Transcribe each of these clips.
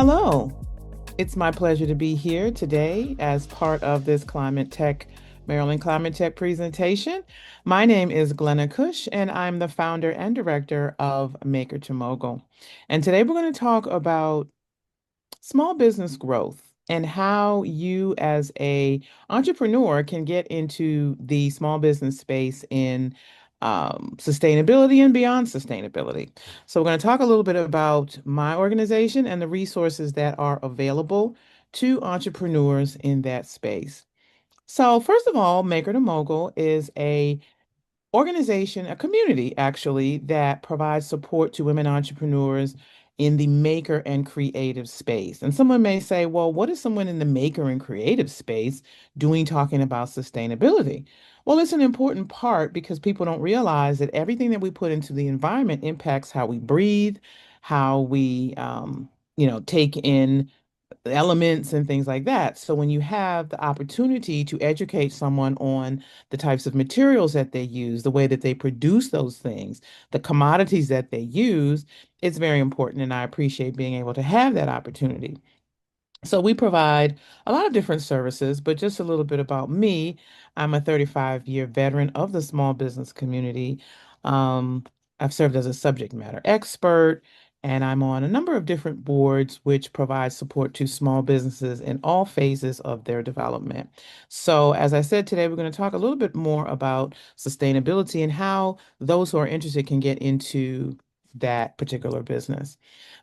Hello. It's my pleasure to be here today as part of this Maryland Climate Tech presentation. My name is Glenna Cush, and I'm the founder and director of Maker to Mogul. And today we're going to talk about small business growth and how you as a entrepreneur can get into the small business space in sustainability and beyond sustainability. So we're going to talk a little bit about my organization and the resources that are available to entrepreneurs in that space. So first of all, Maker to Mogul is a organization, a community actually, that provides support to women entrepreneurs in the maker and creative space. And someone may say, well, what is someone in the maker and creative space doing talking about sustainability? Well, it's an important part because people don't realize that everything that we put into the environment impacts how we breathe, how we, take in elements and things like that. So when you have the opportunity to educate someone on the types of materials that they use, the way that they produce those things, the commodities that they use, it's very important. And I appreciate being able to have that opportunity. So we provide a lot of different services, but just a little bit about me. I'm a 35-year veteran of the small business community. Um, I've served as a subject matter expert, and I'm on a number of different boards which provide support to small businesses in all phases of their development. So, as I said today, we're going to talk a little bit more about sustainability and how those who are interested can get into that particular business.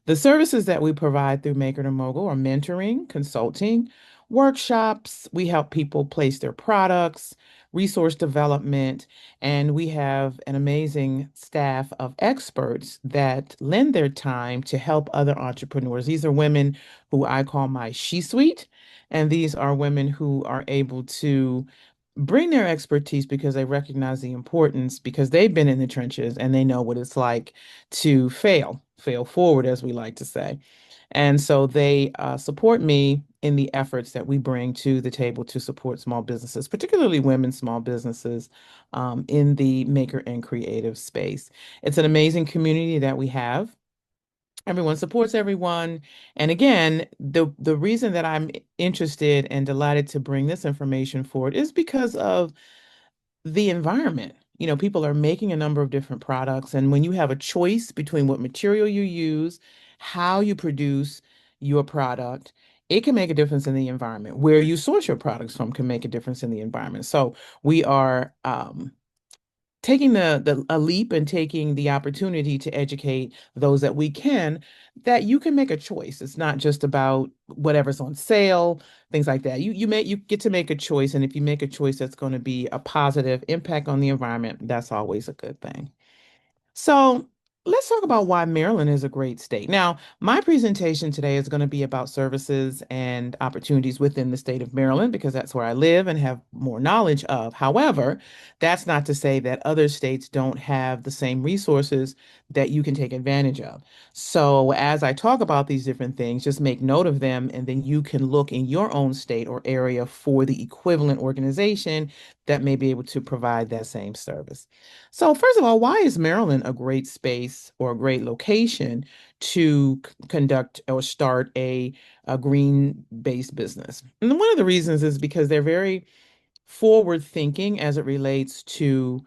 The services that we provide through Maker to Mogul are mentoring, consulting, workshops. We help people place their products, resource development, and we have an amazing staff of experts that lend their time to help other entrepreneurs. These are women who I call my she-suite, and these are women who are able to bring their expertise because they recognize the importance because they've been in the trenches and they know what it's like to fail forward, as we like to say. And so they support me in the efforts that we bring to the table to support small businesses, particularly women small businesses in the maker and creative space. It's an amazing community that we have. Everyone supports everyone. And again, the reason that I'm interested and delighted to bring this information forward is because of the environment. People are making a number of different products, and when you have a choice between what material you use, how you produce your product, it can make a difference in the environment. Where you source your products from can make a difference in the environment. So we are taking the a leap and taking the opportunity to educate those that we can that you can make a choice. It's not just about whatever's on sale, things like that. You get to make a choice, and if you make a choice that's going to be a positive impact on the environment, that's always a good thing. So let's talk about why Maryland is a great state. Now, my presentation today is going to be about services and opportunities within the state of Maryland because that's where I live and have more knowledge of. However, that's not to say that other states don't have the same resources that you can take advantage of. So as I talk about these different things, just make note of them, and then you can look in your own state or area for the equivalent organization that may be able to provide that same service. So, first of all, why is Maryland a great space or a great location to conduct or start a green-based business? And one of the reasons is because they're very forward thinking as it relates to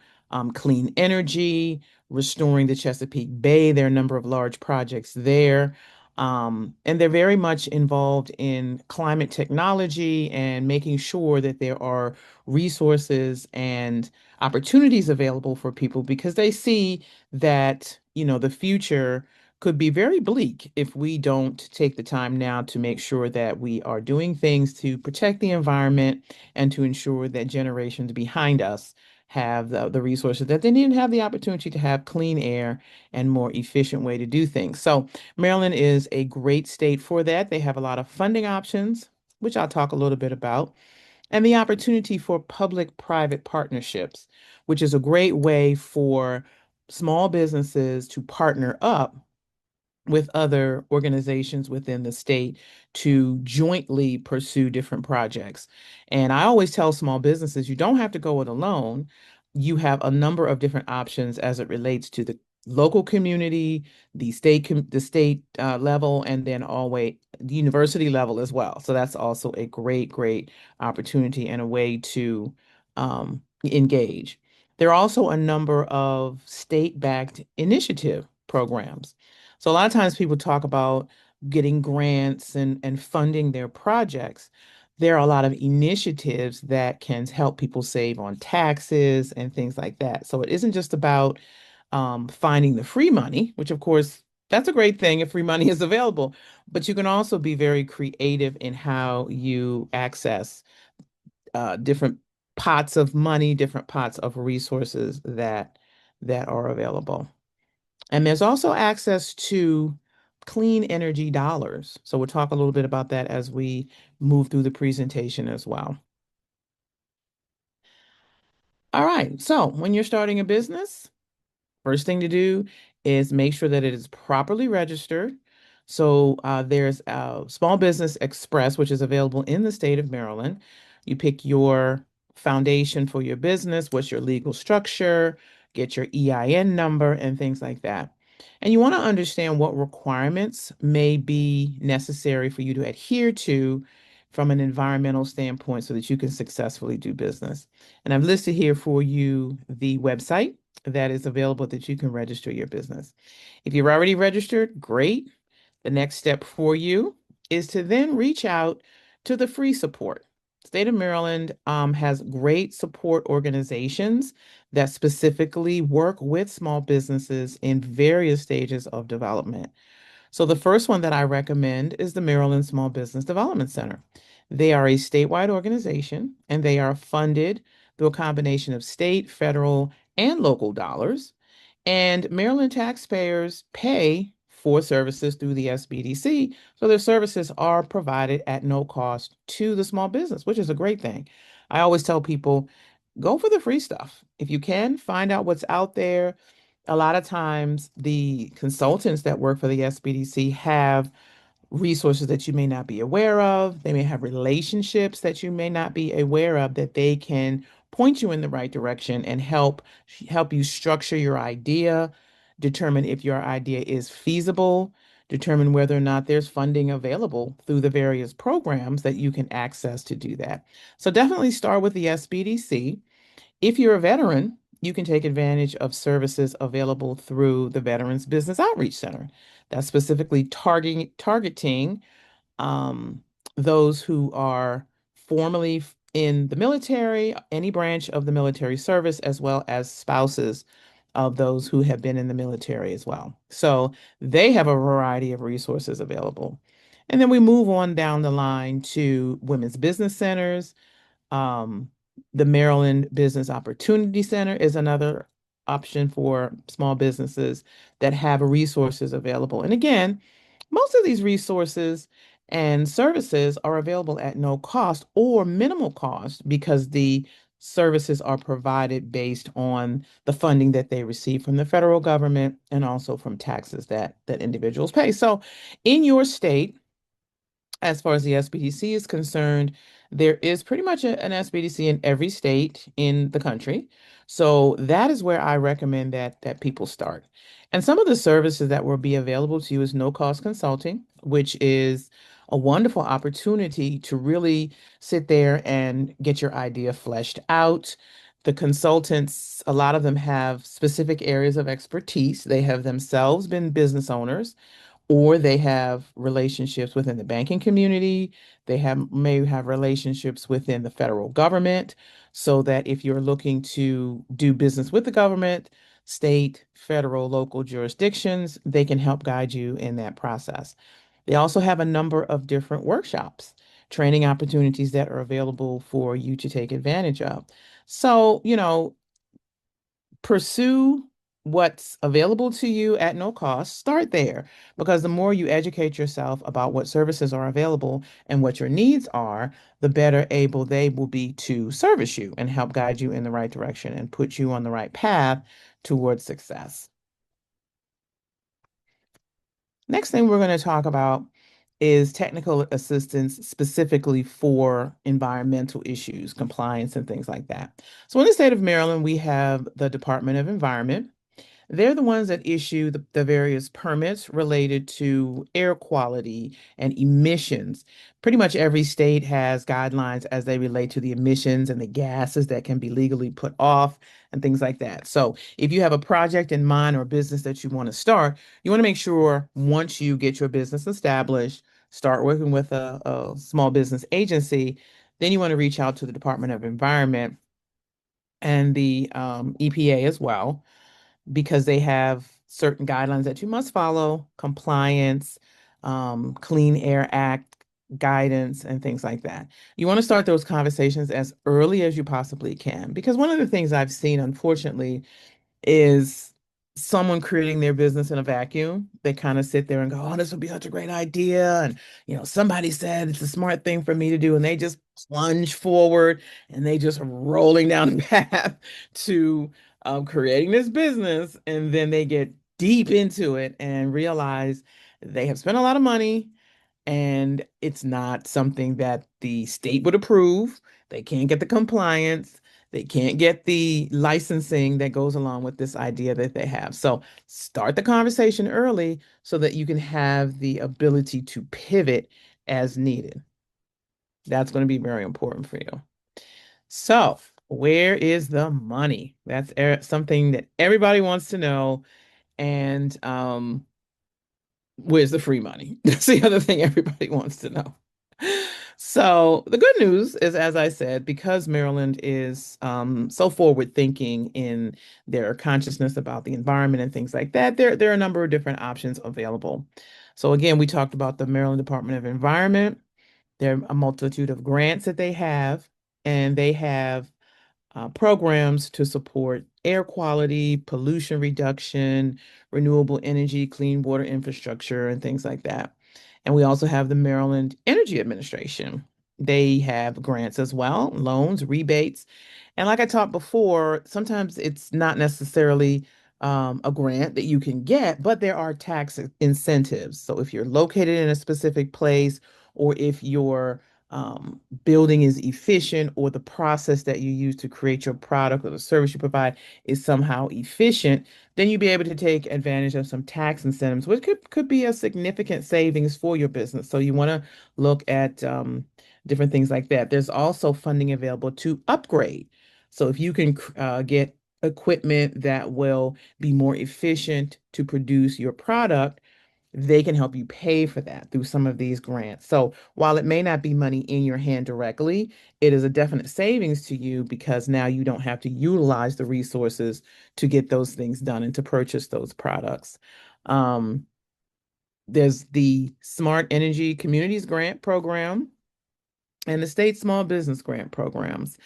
clean energy, restoring the Chesapeake Bay. There are a number of large projects there. And they're very much involved in climate technology and making sure that there are resources and opportunities available for people because they see that, the future could be very bleak if we don't take the time now to make sure that we are doing things to protect the environment and to ensure that generations behind us have the resources that they need and have the opportunity to have clean air and more efficient way to do things. So Maryland is a great state for that. They have a lot of funding options, which I'll talk a little bit about, and the opportunity for public-private partnerships, which is a great way for small businesses to partner up with other organizations within the state to jointly pursue different projects. And I always tell small businesses, you don't have to go it alone. You have a number of different options as it relates to the local community, the state level, and then always the university level as well. So that's also a great opportunity and a way to engage. There are also a number of state-backed initiative programs. So a lot of times people talk about getting grants and funding their projects. There are a lot of initiatives that can help people save on taxes and things like that. So it isn't just about finding the free money, which of course that's a great thing if free money is available, but you can also be very creative in how you access different pots of money, different pots of resources that are available. And there's also access to clean energy dollars. So we'll talk a little bit about that as we move through the presentation as well. All right. So when you're starting a business, first thing to do is make sure that it is properly registered. So there's Small Business Express, which is available in the state of Maryland. You pick your foundation for your business, what's your legal structure, get your EIN number, and things like that. And you want to understand what requirements may be necessary for you to adhere to from an environmental standpoint so that you can successfully do business. And I've listed here for you the website that is available that you can register your business. If you're already registered, great. The next step for you is to then reach out to the free support. State of Maryland has great support organizations that specifically work with small businesses in various stages of development. So the first one that I recommend is the Maryland Small Business Development Center. They are a statewide organization and they are funded through a combination of state, federal, and local dollars. And Maryland taxpayers pay for services through the SBDC. So their services are provided at no cost to the small business, which is a great thing. I always tell people, go for the free stuff. If you can, find out what's out there. A lot of times, the consultants that work for the SBDC have resources that you may not be aware of. They may have relationships that you may not be aware of that they can point you in the right direction and help you structure your idea, determine if your idea is feasible, determine whether or not there's funding available through the various programs that you can access to do that. So definitely start with the SBDC. If you're a veteran, you can take advantage of services available through the Veterans Business Outreach Center. That's specifically targeting um, those who are formerly in the military, any branch of the military service, as well as spouses of those who have been in the military as well. So they have a variety of resources available. And then we move on down the line to women's business centers. um, the Maryland Business Opportunity Center is another option for small businesses that have resources available. And again, most of these resources and services are available at no cost or minimal cost because the services are provided based on the funding that they receive from the federal government and also from taxes that individuals pay. So in your state, as far as the SBDC is concerned, there is pretty much an SBDC in every state in the country. So that is where I recommend that people start. And some of the services that will be available to you is no cost consulting, which is a wonderful opportunity to really sit there and get your idea fleshed out. The consultants, a lot of them have specific areas of expertise. They have themselves been business owners or they have relationships within the banking community. They may have relationships within the federal government, so that if you're looking to do business with the government, state, federal, local jurisdictions, they can help guide you in that process. They also have a number of different workshops, training opportunities that are available for you to take advantage of. So, pursue what's available to you at no cost. Start there because the more you educate yourself about what services are available and what your needs are, the better able they will be to service you and help guide you in the right direction and put you on the right path towards success. Next thing we're going to talk about is technical assistance specifically for environmental issues, compliance, and things like that. So in the state of Maryland, we have the Department of Environment. They're the ones that issue the various permits related to air quality and emissions. Pretty much every state has guidelines as they relate to the emissions and the gases that can be legally put off and things like that. So, if you have a project in mind or a business that you want to start, you want to make sure once you get your business established, start working with a small business agency, then you want to reach out to the Department of Environment and the EPA as well, because they have certain guidelines that you must follow, compliance, Clean Air Act guidance, and things like that. You want to start those conversations as early as you possibly can, because one of the things I've seen, unfortunately, is someone creating their business in a vacuum. They kind of sit there and go, "Oh, this would be such a great idea." And, somebody said it's a smart thing for me to do. And they just plunge forward and they just rolling down the path to creating this business. And then they get deep into it and realize they have spent a lot of money and it's not something that the state would approve. They can't get the compliance. They can't get the licensing that goes along with this idea that they have. So start the conversation early so that you can have the ability to pivot as needed. That's going to be very important for you. So, where is the money? That's something that everybody wants to know. And where's the free money? That's the other thing everybody wants to know. So the good news is, as I said, because Maryland is so forward thinking in their consciousness about the environment and things like that, there are a number of different options available. So again, we talked about the Maryland Department of Environment. There are a multitude of grants that they have, and they have programs to support air quality, pollution reduction, renewable energy, clean water infrastructure, and things like that. And we also have the Maryland Energy Administration. They have grants as well, loans, rebates. And like I talked before, sometimes it's not necessarily a grant that you can get, but there are tax incentives. So if you're located in a specific place, or if your building is efficient, or the process that you use to create your product or the service you provide is somehow efficient, then you'll be able to take advantage of some tax incentives, which could be a significant savings for your business. So you want to look at different things like that. There's also funding available to upgrade. So if you can get equipment that will be more efficient to produce your product, they can help you pay for that through some of these grants. So while it may not be money in your hand directly, it is a definite savings to you because now you don't have to utilize the resources to get those things done and to purchase those products. Um, there's the Smart Energy Communities Grant Program and the state small business grant programs.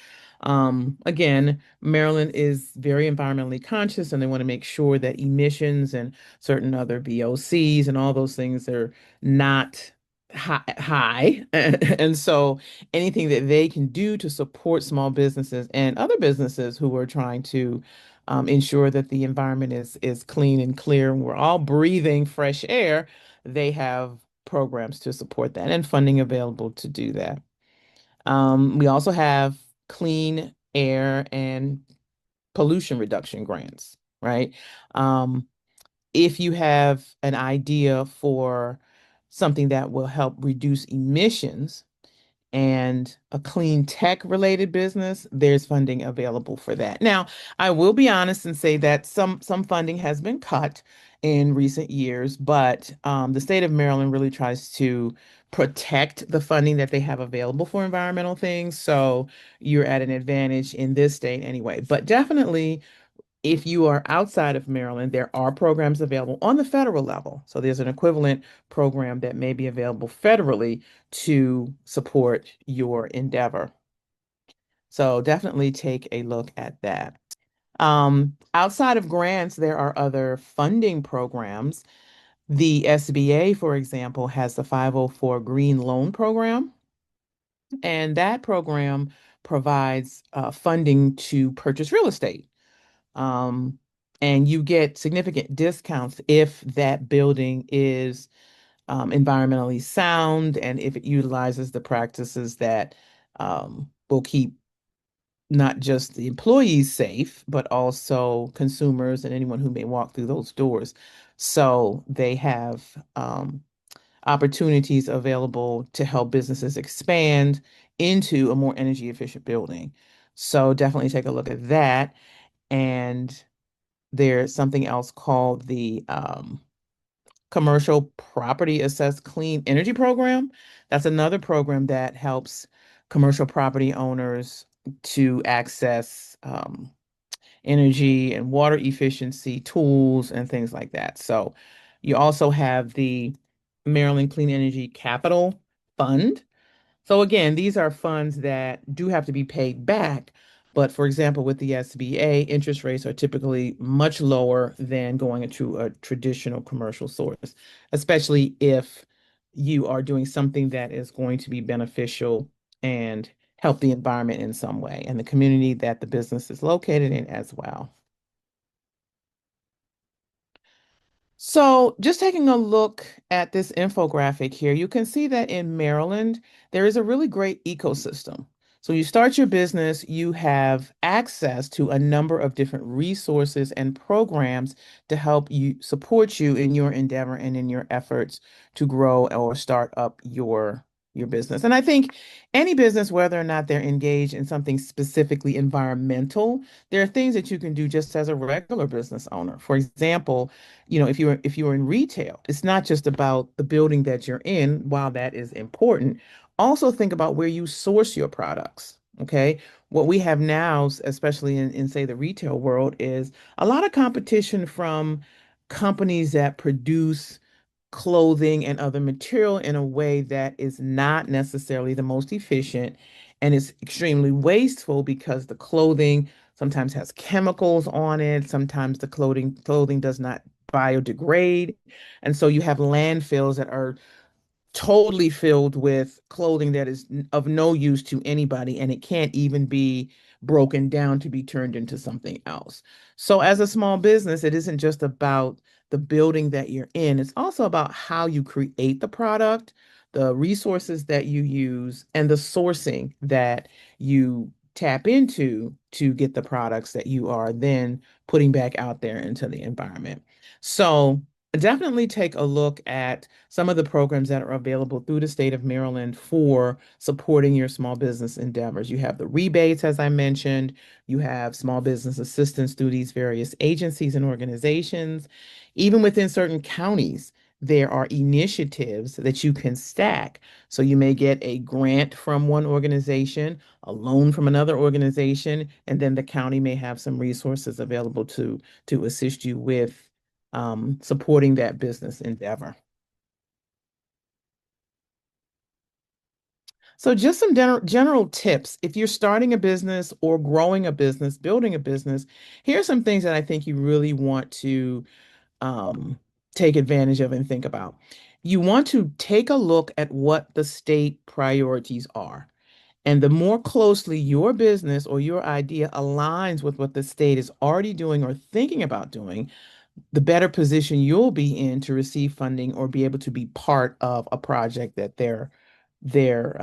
Again, Maryland is very environmentally conscious and they want to make sure that emissions and certain other VOCs and all those things are not high. And so anything that they can do to support small businesses and other businesses who are trying to ensure that the environment is clean and clear and we're all breathing fresh air, they have programs to support that and funding available to do that. We also have clean air and pollution reduction grants, right? Um, if you have an idea for something that will help reduce emissions, and a clean tech related business, there's funding available for that. Now, I will be honest and say that some funding has been cut in recent years, but the state of Maryland really tries to protect the funding that they have available for environmental things. So you're at an advantage in this state anyway. But definitely if you are outside of Maryland, there are programs available on the federal level. So there's an equivalent program that may be available federally to support your endeavor. So definitely take a look at that. Outside of grants, there are other funding programs. The SBA, for example, has the 504 Green Loan Program, and that program provides funding to purchase real estate. Um, and you get significant discounts if that building is environmentally sound and if it utilizes the practices that will keep not just the employees safe, but also consumers and anyone who may walk through those doors. So they have opportunities available to help businesses expand into a more energy efficient building. So definitely take a look at that. And there's something else called the Commercial Property Assessed Clean Energy Program. That's another program that helps commercial property owners to access energy and water efficiency tools and things like that. So you also have the Maryland Clean Energy Capital Fund. So again, these are funds that do have to be paid back. But for example, with the SBA, interest rates are typically much lower than going into a traditional commercial source, especially if you are doing something that is going to be beneficial and help the environment in some way and the community that the business is located in as well. So, just taking a look at this infographic here, you can see that in Maryland, there is a really great ecosystem. So, you start your business, you have access to a number of different resources and programs to help you support you in your endeavor and in your efforts to grow or start up your business. And I think any business, whether or not they're engaged in something specifically environmental, there are things that you can do just as a regular business owner. For example, if you're in retail, it's not just about the building that you're in, while that is important. Also think about where you source your products. Okay. What we have now, especially in say the retail world, is a lot of competition from companies that produce clothing and other material in a way that is not necessarily the most efficient and is extremely wasteful because the clothing sometimes has chemicals on it. Sometimes the clothing does not biodegrade. And so you have landfills that are totally filled with clothing that is of no use to anybody, and it can't even be broken down to be turned into something else. So, as a small business, it isn't just about the building that you're in, it's also about how you create the product, the resources that you use, and the sourcing that you tap into to get the products that you are then putting back out there into the environment. So, definitely take a look at some of the programs that are available through the state of Maryland for supporting your small business endeavors. You have the rebates, as I mentioned, you have small business assistance through these various agencies and organizations. Even within certain counties, there are initiatives that you can stack. So you may get a grant from one organization, a loan from another organization, and then the county may have some resources available to assist you with supporting that business endeavor. So, just some general tips. If you're starting a business or growing a business, building a business, here's some things that I think you really want to um, take advantage of and think about. You want to take a look at what the state priorities are. And the more closely your business or your idea aligns with what the state is already doing or thinking about doing, the better position you'll be in to receive funding or be able to be part of a project that they're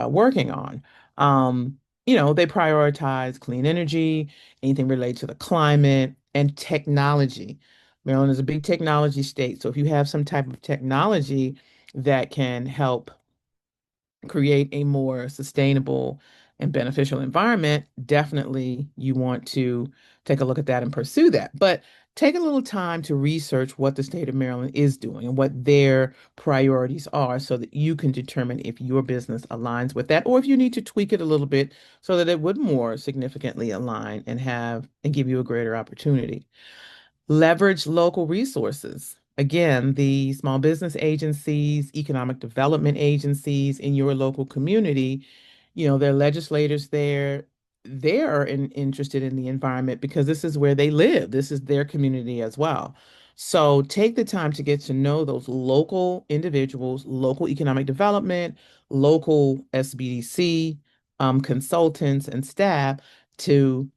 working on. They prioritize clean energy, anything related to the climate and technology. Maryland is a big technology state, so if you have some type of technology that can help create a more sustainable and beneficial environment, definitely you want to take a look at that and pursue that. But take a little time to research what the state of Maryland is doing and what their priorities are so that you can determine if your business aligns with that or if you need to tweak it a little bit so that it would more significantly align and have and give you a greater opportunity. Leverage local resources. Again, the small business agencies, economic development agencies in your local community, their legislators there, they're interested in the environment because this is where they live. This is their community as well. So take the time to get to know those local individuals, local economic development, local SBDC consultants and staff to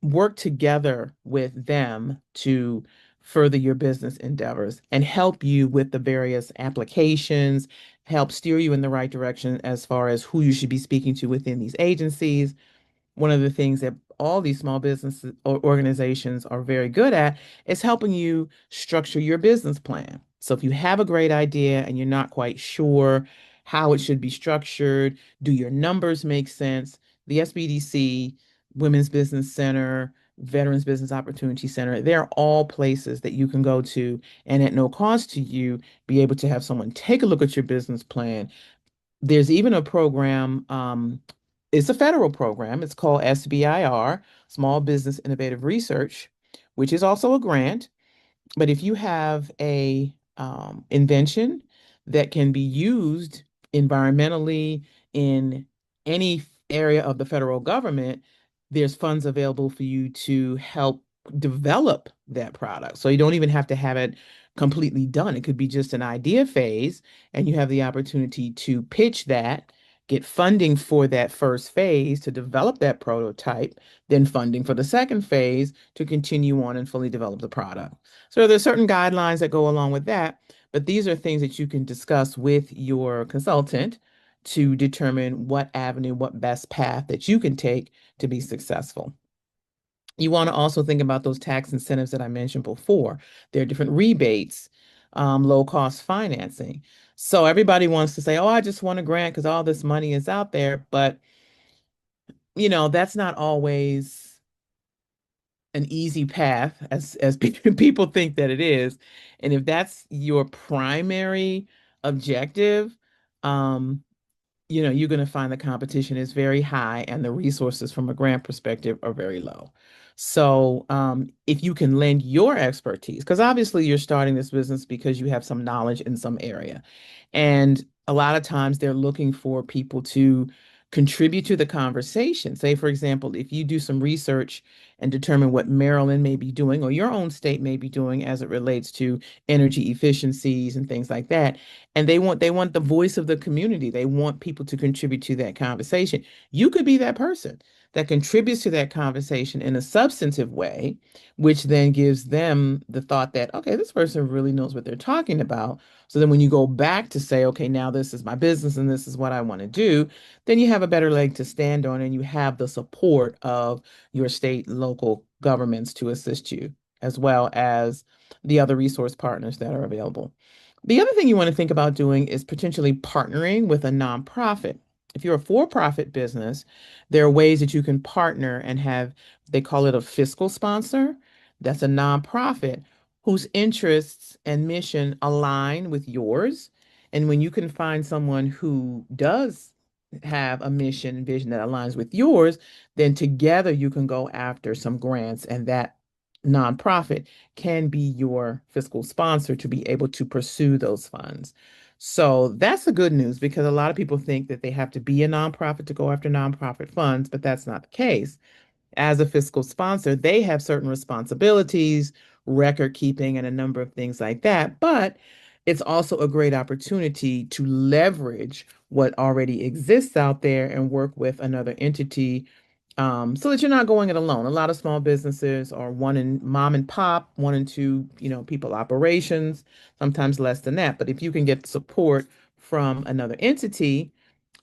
work together with them to further your business endeavors and help you with the various applications, help steer you in the right direction as far as who you should be speaking to within these agencies, one of the things that all these small business or organizations are very good at is helping you structure your business plan. So if you have a great idea and you're not quite sure how it should be structured, do your numbers make sense? The SBDC, Women's Business Center, Veterans Business Opportunity Center, they're all places that you can go to and at no cost to you be able to have someone take a look at your business plan. There's even a program, it's a federal program. It's called SBIR, Small Business Innovative Research, which is also a grant. But if you have a invention that can be used environmentally in any area of the federal government, there's funds available for you to help develop that product. So you don't even have to have it completely done. It could be just an idea phase, and you have the opportunity to pitch that, get funding for that first phase to develop that prototype, then funding for the second phase to continue on and fully develop the product. So there's certain guidelines that go along with that, but these are things that you can discuss with your consultant to determine what avenue, what best path that you can take to be successful. You want to also think about those tax incentives that I mentioned before. There are different rebates, low cost financing. So everybody wants to say, "Oh, I just want a grant because all this money is out there," but that's not always an easy path as people think that it is. And if that's your primary objective, um, you're going to find the competition is very high and the resources from a grant perspective are very low. So, if you can lend your expertise, because obviously you're starting this business because you have some knowledge in some area. And a lot of times they're looking for people to contribute to the conversation. Say, for example, if you do some research and determine what Maryland may be doing or your own state may be doing as it relates to energy efficiencies and things like that, and they want the voice of the community. They want people to contribute to that conversation. You could be that person that contributes to that conversation in a substantive way, which then gives them the thought that, okay, this person really knows what they're talking about. So then when you go back to say, okay, now this is my business and this is what I want to do, then you have a better leg to stand on and you have the support of your state and local governments to assist you, as well as the other resource partners that are available. The other thing you want to think about doing is potentially partnering with a nonprofit. If you're a for-profit business, there are ways that you can partner and have, they call it a fiscal sponsor. That's a nonprofit whose interests and mission align with yours. And when you can find someone who does have a mission and vision that aligns with yours, then together you can go after some grants, and that nonprofit can be your fiscal sponsor to be able to pursue those funds. So that's the good news because a lot of people think that they have to be a nonprofit to go after nonprofit funds, but that's not the case. As a fiscal sponsor, they have certain responsibilities, record keeping, and a number of things like that. But it's also a great opportunity to leverage what already exists out there and work with another entity, so that you're not going it alone. A lot of small businesses are one in mom and pop, one and two, people operations, sometimes less than that. But if you can get support from another entity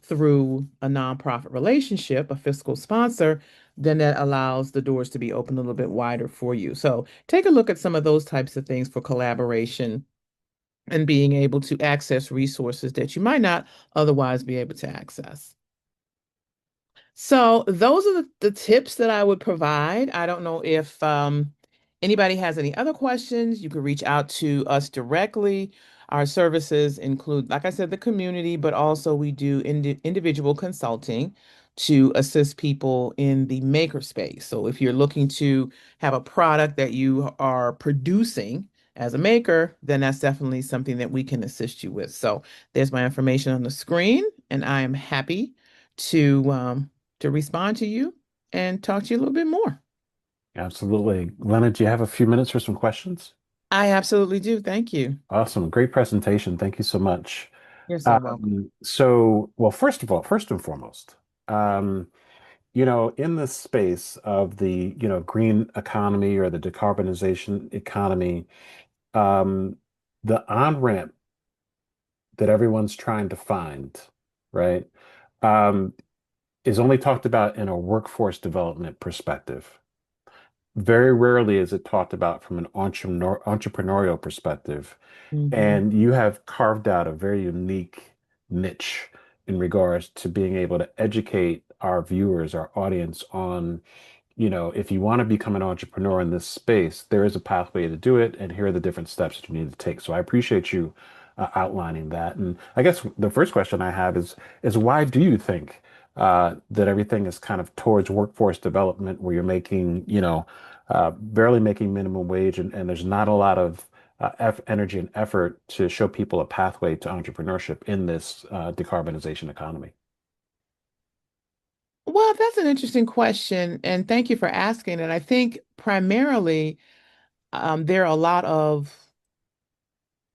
through a nonprofit relationship, a fiscal sponsor, then that allows the doors to be open a little bit wider for you. So take a look at some of those types of things for collaboration and being able to access resources that you might not otherwise be able to access. So those are the tips that I would provide. I don't know if anybody has any other questions. You can reach out to us directly. Our services include, like I said, the community, but also we do individual consulting to assist people in the maker space. So if you're looking to have a product that you are producing as a maker, then that's definitely something that we can assist you with. So there's my information on the screen, and I am happy to respond to you and talk to you a little bit more. Absolutely. Glenna, do you have a few minutes for some questions? I absolutely do. Thank you. Awesome. Great presentation. Thank you so much. You're so welcome. Well, first of all, first and foremost, um, in the space of the, green economy or the decarbonization economy, um, the on-ramp that everyone's trying to find, right? Um, is only talked about in a workforce development perspective. Very rarely is it talked about from an entrepreneurial perspective. Hmm. And you have carved out a very unique niche in regards to being able to educate our viewers, our audience on, if you want to become an entrepreneur in this space, there is a pathway to do it, and here are the different steps that you need to take. So I appreciate you outlining that. And I guess the first question I have is why do you think that everything is kind of towards workforce development, where you're making, barely making minimum wage, and there's not a lot of energy and effort to show people a pathway to entrepreneurship in this decarbonization economy? Well, that's an interesting question, and thank you for asking it. I think primarily there are a lot of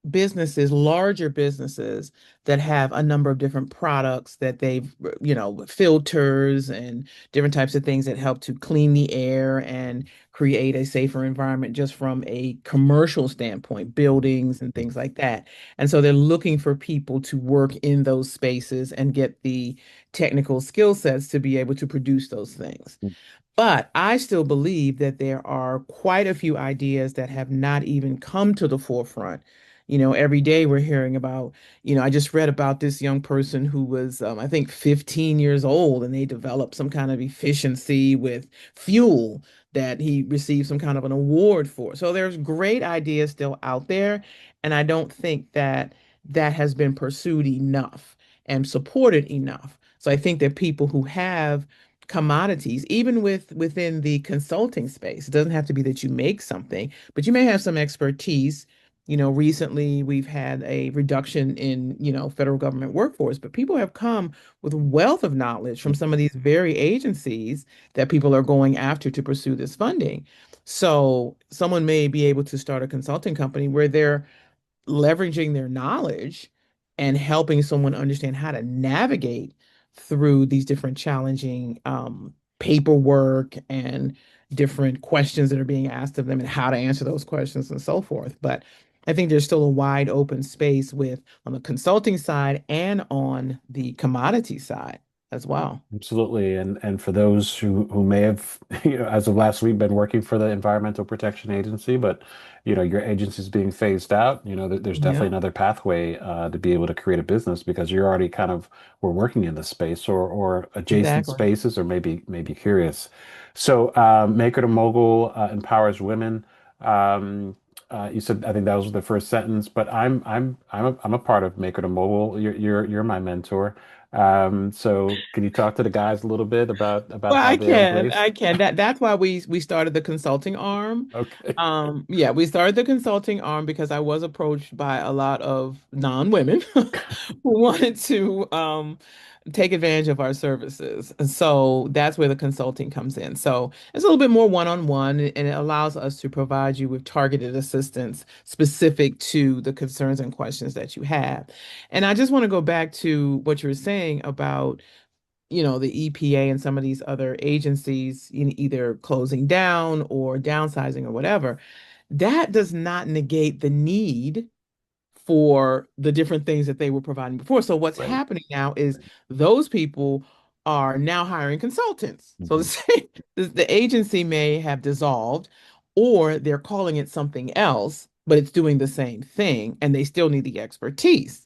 businesses, larger businesses that have a number of different products that they've, filters and different types of things that help to clean the air and create a safer environment just from a commercial standpoint, buildings and things like that. And so they're looking for people to work in those spaces and get the technical skill sets to be able to produce those things. But I still believe that there are quite a few ideas that have not even come to the forefront. Every day we're hearing about, I just read about this young person who was, I think, 15 years old, and they developed some kind of efficiency with fuel that he received some kind of an award for. So there's great ideas still out there, and I don't think that that has been pursued enough and supported enough. So I think that people who have commodities, even within the consulting space. It doesn't have to be that you make something, but you may have some expertise. Recently we've had a reduction in, federal government workforce, but people have come with wealth of knowledge from some of these very agencies that people are going after to pursue this funding. So someone may be able to start a consulting company where they're leveraging their knowledge and helping someone understand how to navigate through these different challenging paperwork and different questions that are being asked of them and how to answer those questions and so forth. But I think there's still a wide open space with on the consulting side and on the commodity side as well. Absolutely. And for those who may have, as of last week, been working for the Environmental Protection Agency, but your agency is being phased out, there's definitely Yeah, another pathway to be able to create a business because you're already kind of were working in the space or adjacent exactly. spaces or maybe curious. So Maker to Mogul empowers women. Um, you said I think that was the first sentence, but I'm a part of Maker to Mogul. You're my mentor. So can you talk to the guys a little bit about Well, how I they can. embrace? I can. That's why we started the consulting arm. Okay. Yeah, we started the consulting arm because I was approached by a lot of non-women who wanted to take advantage of our services. And so that's where the consulting comes in. So it's a little bit more one-on-one, and it allows us to provide you with targeted assistance specific to the concerns and questions that you have. And I just want to go back to what you were saying about the EPA and some of these other agencies, either closing down or downsizing or whatever, that does not negate the need for the different things that they were providing before. So what's Right. happening now is Right. those people are now hiring consultants. So the Mhm. same, the agency may have dissolved, or they're calling it something else, but it's doing the same thing, and they still need the expertise.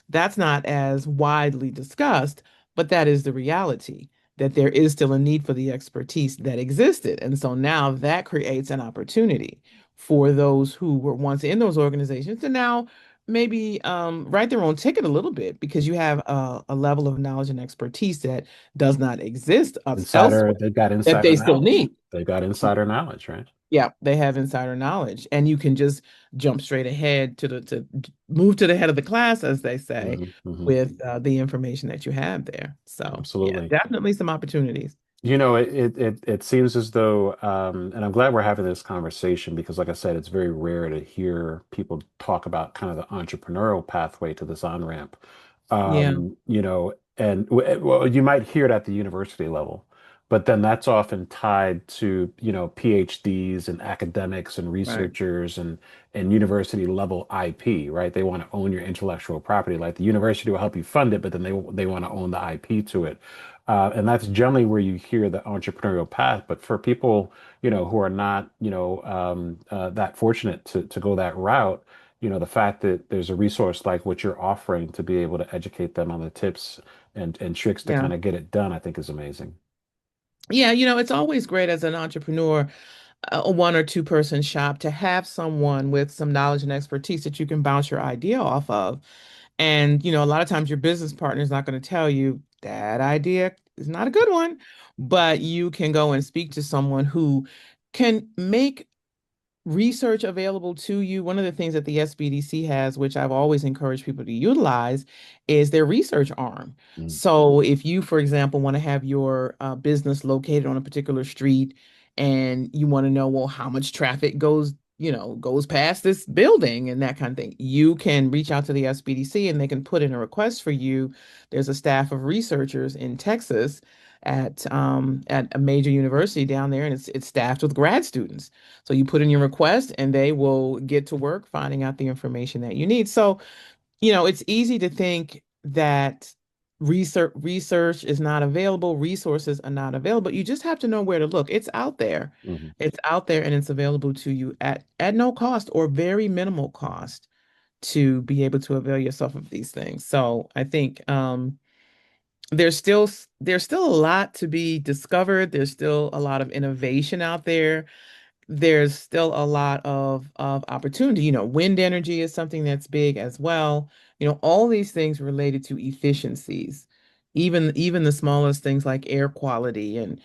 That's not as widely discussed, but that is the reality that there is still a need for the expertise that existed. And so now that creates an opportunity for those who were once in those organizations to now maybe write their own ticket a little bit because you have a level of knowledge and expertise that does not exist Insider, elsewhere they've got that insider they still knowledge. need. They've got insider knowledge, right? Yeah, they have insider knowledge, and you can just jump straight ahead to move to the head of the class, as they say, Hmm. Hmm. with the information that you have there. So, yeah, Absolutely. definitely some opportunities. It seems as though, and I'm glad we're having this conversation because, like I said, it's very rare to hear people talk about kind of the entrepreneurial pathway to this on-ramp. Yeah, And well, you might hear it at the university level, but then that's often tied to, PhDs and academics and right. researchers and university level IP, right? They want to own your intellectual property. Like the university will help you fund it, but then they want to own the IP to it. And that's generally where you hear the entrepreneurial path. But for people, who are not, that fortunate to go that route, the fact that there's a resource like what you're offering to be able to educate them on the tips and tricks to Yeah. kind of get it done, I think is amazing. Yeah, it's always great as an entrepreneur, a one or two person shop, to have someone with some knowledge and expertise that you can bounce your idea off of. And, a lot of times your business partner is not going to tell you that idea is not a good one, but you can go and speak to someone who can make research available to you. One of the things that the SBDC has, which I've always encouraged people to utilize, is their research arm. Mm. So if you, for example, want to have your business located on a particular street and you want to know, well, how much traffic goes past this building and that kind of thing, you can reach out to the SBDC and they can put in a request for you. There's a staff of researchers in Texas at a major university down there, and it's staffed with grad students. So you put in your request and they will get to work finding out the information that you need. So, it's easy to think that research is not available, resources are not available. You just have to know where to look. It's out there. Mhm. It's out there and it's available to you at no cost or very minimal cost to be able to avail yourself of these things. So I think there's still a lot to be discovered. There's still a lot of innovation out there. There's still a lot of opportunity. Wind energy is something that's big as well. All these things related to efficiencies, even the smallest things like air quality and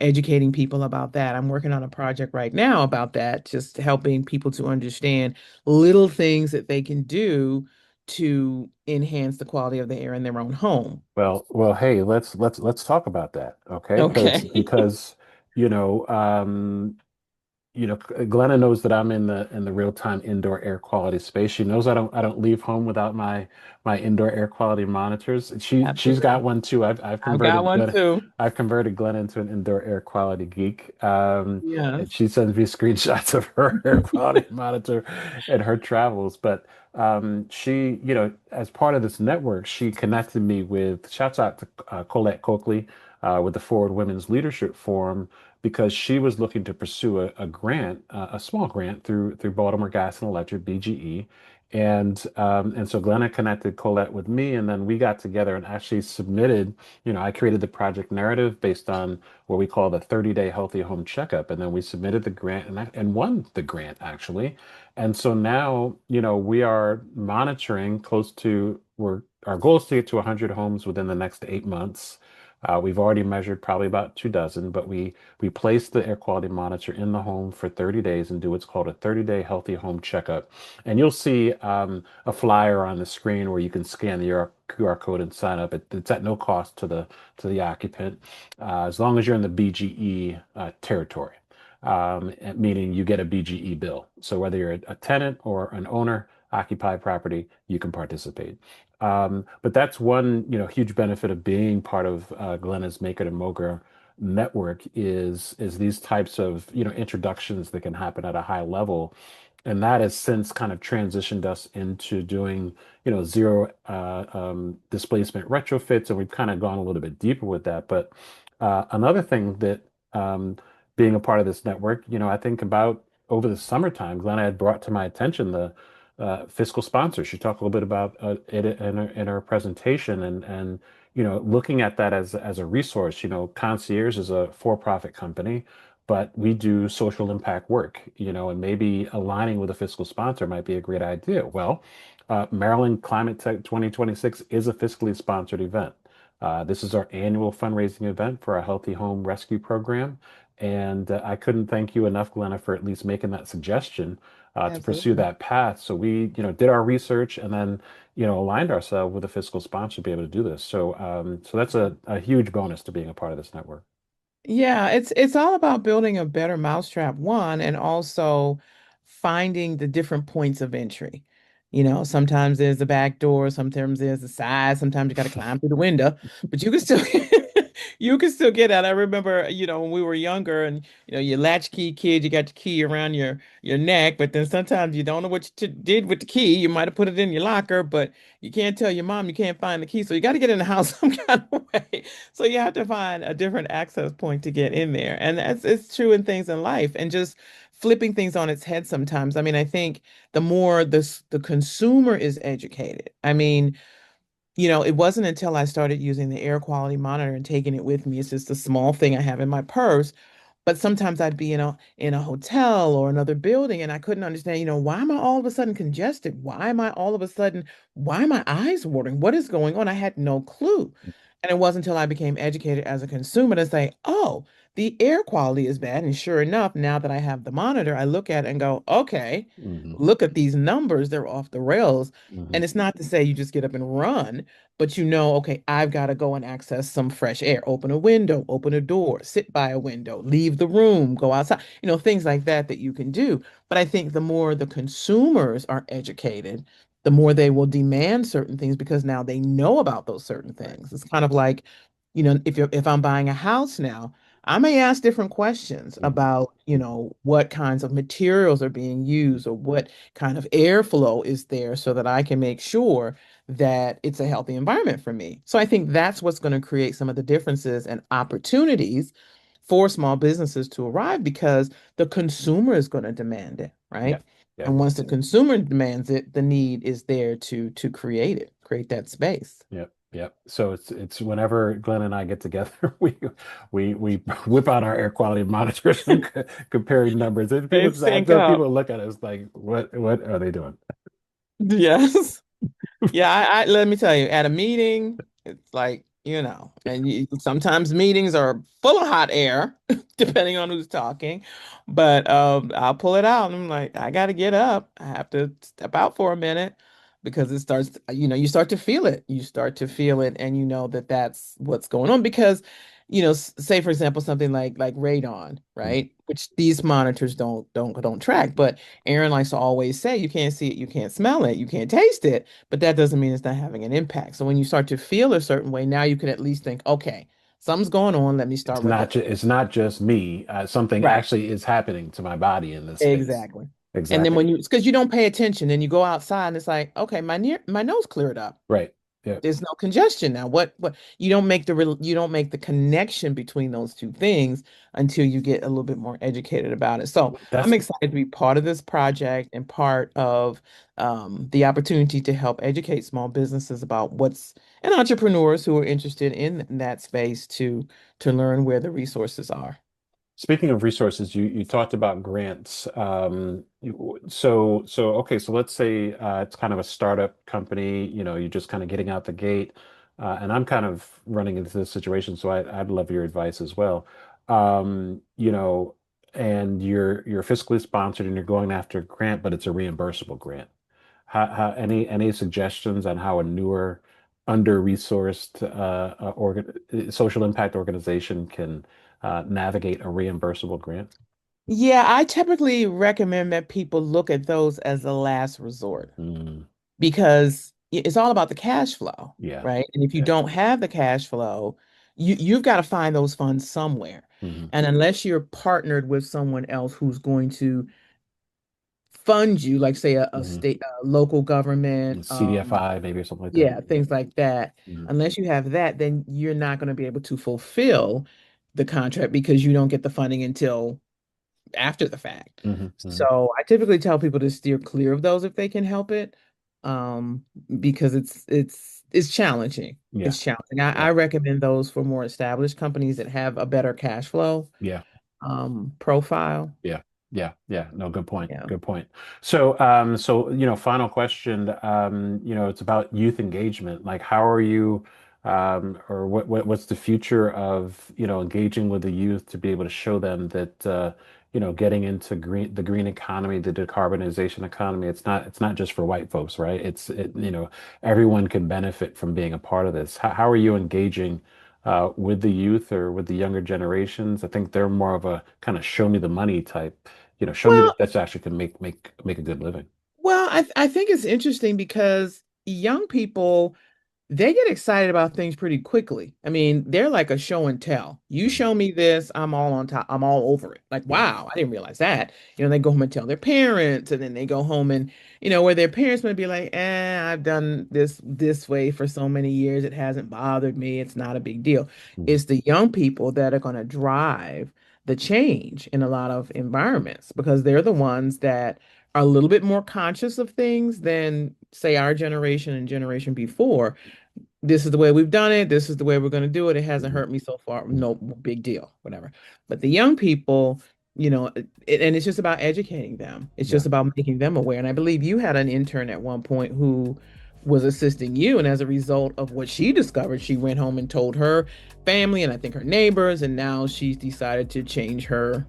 educating people about that. I'm working on a project right now about that, just helping people to understand little things that they can do to enhance the quality of the air in their own home. Hey, let's talk about that, okay? Because Okay. because you know, um, Glenna knows that I'm in the real-time indoor air quality space. She knows I don't leave home without my indoor air quality monitors. She's got Absolutely. one too. I've I've got converted one Glenna too. I've converted Glenna into an indoor air quality geek. And Yes. she sends me screenshots of her air quality monitor and her travels. But she, as part of this network, she connected me with shouts out to Colette Coakley with the Forward Women's Leadership Forum because she was looking to pursue a grant, a small grant through Baltimore Gas and Electric (BGE), and so Glenna connected Colette with me, and then we got together and actually submitted. I created the project narrative based on what we call the 30-day healthy home checkup, and then we submitted the grant and won the grant actually. And so now, we are monitoring close to our goal is to get to 100 homes within the next 8 months. We've already measured probably about 2 dozen, but we place the air quality monitor in the home for 30 days and do what's called a 30-day healthy home checkup. And you'll see a flyer on the screen where you can scan the QR code and sign up. It's at no cost to the occupant, as long as you're in the BGE territory, meaning you get a BGE bill. So whether you're a tenant or an owner, occupied property, you can participate. But that's one, huge benefit of being part of Glenna's Make It a Mocha network is these types of, introductions that can happen at a high level. And that has since kind of transitioned us into doing, zero displacement retrofits, and we've kind of gone a little bit deeper with that. But another thing that being a part of this network, I think about over the summertime, Glenna had brought to my attention the fiscal sponsor. She talked a little bit about it in her presentation, and looking at that as a resource. Concierge is a for-profit company, but we do social impact work. And maybe aligning with a fiscal sponsor might be a great idea. Well, Maryland Climate Tech 2026 is a fiscally sponsored event. This is our annual fundraising event for our Healthy Home Rescue Program. And I couldn't thank you enough, Glenna, for at least making that suggestion to pursue Absolutely. that path. So we, did our research and then, aligned ourselves with a fiscal sponsor to be able to do this. So that's a huge bonus to being a part of this network. Yeah, it's all about building a better mousetrap, one, and also finding the different points of entry. Sometimes there's the back door, sometimes there's the side, sometimes you got to climb through the window, but you can still You can still get out. I remember, when we were younger and, your latchkey kid, you got the key around your neck, but then sometimes you don't know what you did with the key. You might have put it in your locker, but you can't tell your mom you can't find the key. So you got to get in the house some kind of way. So you have to find a different access point to get in there. And it's true in things in life and just flipping things on its head sometimes. I mean, I think the more the consumer is educated. I mean, it wasn't until I started using the air quality monitor and taking it with me. It's just a small thing I have in my purse. But sometimes I'd be in a hotel or another building and I couldn't understand, why am I all of a sudden congested? Why are my eyes watering? What is going on? I had no clue. And it wasn't until I became educated as a consumer to say, oh, the air quality is bad. And sure enough, now that I have the monitor, I look at it and go, okay, Hmm. look at these numbers. They're off the rails. Hmm. And it's not to say you just get up and run, but okay, I've got to go and access some fresh air. Open a window, open a door, sit by a window, leave the room, go outside, things like that that you can do. But I think the more the consumers are educated, the more they will demand certain things because now they know about those certain Right. things. It's kind of like, if I'm buying a house now, I may ask different questions Hmm. about, what kinds of materials are being used or what kind of airflow is there so that I can make sure that it's a healthy environment for me. So I think that's what's going to create some of the differences and opportunities for small businesses to arrive because the consumer is going to demand it, Yeah. right? Yeah. And once the consumer demands it, the need is there to create it, create that space. Yep, yep. So it's whenever Glenn and I get together, we whip out our air quality monitors and comparing numbers. And They people, I sync know up. people look at us like, what are they doing? Yes. Yeah, let me tell you, at a meeting, it's like, and sometimes meetings are full of hot air, depending on who's talking. But I'll pull it out and I'm like, I got to get up. I have to step out for a minute because it starts, you start to feel it. You start to feel it, and you know that that's what's going on because, say for example, something like radon, right? Which these monitors don't track, but Aaron likes to always say, you can't see it, you can't smell it, you can't taste it, but that doesn't mean it's not having an impact. So when you start to feel a certain way, now you can at least think, okay, something's going on. Let me start regulating. It's not just me. Something Right. actually is happening to my body in this space. Exactly. And then Exactly. when because you don't pay attention, then you go outside and it's like, okay, my nose cleared up. Right. Yeah. There's no congestion now. What you don't make the connection between those two things until you get a little bit more educated about it. So I'm That's excited to be part of this project and part of the opportunity to help educate small businesses about what's and entrepreneurs who are interested in that space to learn where the resources are. Speaking of resources, you talked about grants. Okay, so let's say it's kind of a startup company, you're just kind of getting out the gate, and I'm kind of running into this situation, so I'd love your advice as well. You know, and you're fiscally sponsored and you're going after a grant, but it's a reimbursable grant. Any suggestions on how a newer, under-resourced social impact organization can navigate a reimbursable grant? Yeah, I typically recommend that people look at those as a last resort, Mm, because it's all about the cash flow, yeah. right? And if you Yeah. don't have the cash flow, you've got to find those funds somewhere. Hmm. And unless you're partnered with someone else who's going to fund you, like say a Hmm. state, local government, CDFI maybe or something like that. yeah, things like that. Hmm. Unless you have that, then you're not going to be able to fulfill the contract because you don't get the funding until after the fact. Hmm. Hmm. So I typically tell people to steer clear of those if they can help it, um, because it's challenging. Yeah. It's challenging. I Yeah. recommend those for more established companies that have a better cash flow Yeah. profile. Yeah. Yeah. Yeah. No, good point. Yeah. Good point. So, final question. It's about youth engagement. Like, how are you, or what's the future of, engaging with the youth to be able to show them that, getting into the green economy, the decarbonization economy, it's not just for white folks, right? Everyone can benefit from being a part of this. How are you engaging? With the youth or with the younger generations. I think they're more of a kind of show me the money type, show me Well, that that's actually can make a good living. I think it's interesting because young people they get excited about things pretty quickly. I mean, they're like a show and tell. You Mhm. show me this, I'm all on top. I'm all over it. Like, Yeah. wow, I didn't realize that. They go home and tell their parents, and then they go home and, where their parents might be like, I've done this way for so many years. It hasn't bothered me. It's not a big deal. Mhm. It's the young people that are going to drive the change in a lot of environments because they're the ones that are a little bit more conscious of things than, say, our generation and generation before. This is the way we've done it. This is the way we're going to do it. It hasn't Mhm. hurt me so far. No big deal, whatever. But the young people, and it's just about educating them. It's Yeah. just about making them aware. And I believe you had an intern at one point who was assisting you. And as a result of what she discovered, she went home and told her family and I think her neighbors. And now she's decided to change her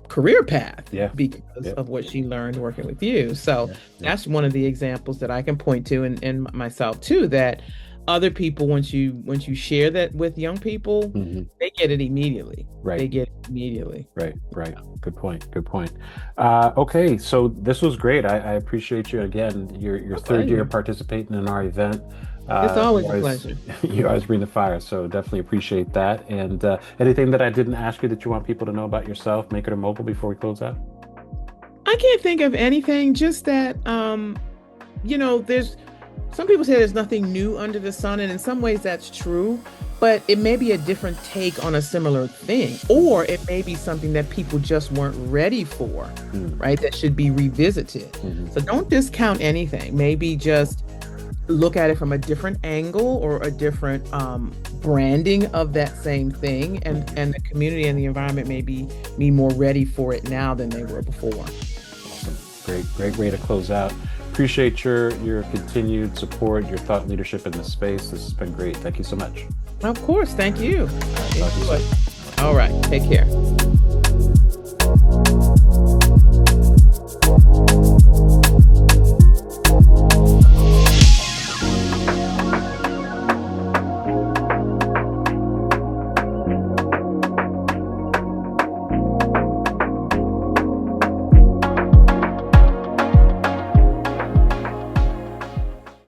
career path Yeah. because Yeah. of what she learned working with you. So Yeah. Yeah. that's one of the examples that I can point to and myself too, that other people, once you share that with young people, Mhm. they get it immediately. Right. They get it immediately. Right, right. Good point. Good point. Okay, so this was great. I appreciate you again. Your My third year pleasure. participating in our event. It's You always a always pleasure. you always bring the fire, so definitely appreciate that. And anything that I didn't ask you that you want people to know about yourself, make it or mobile before we close out? I can't think of anything, just that there's some people say there's nothing new under the sun, and in some ways that's true, but it may be a different take on a similar thing, or it may be something that people just weren't ready for, Mm-hmm. right? That should be revisited. Hmm. So don't discount anything. Maybe just look at it from a different angle or a different branding of that same thing, and the community and the environment may be more ready for it now than they were before. Awesome. Great, great way to close out. Appreciate your continued support, your thought leadership in this space. This has been great. Thank you so much. Of course, thank you. All right, talk to you Enjoy. soon. All right, take care.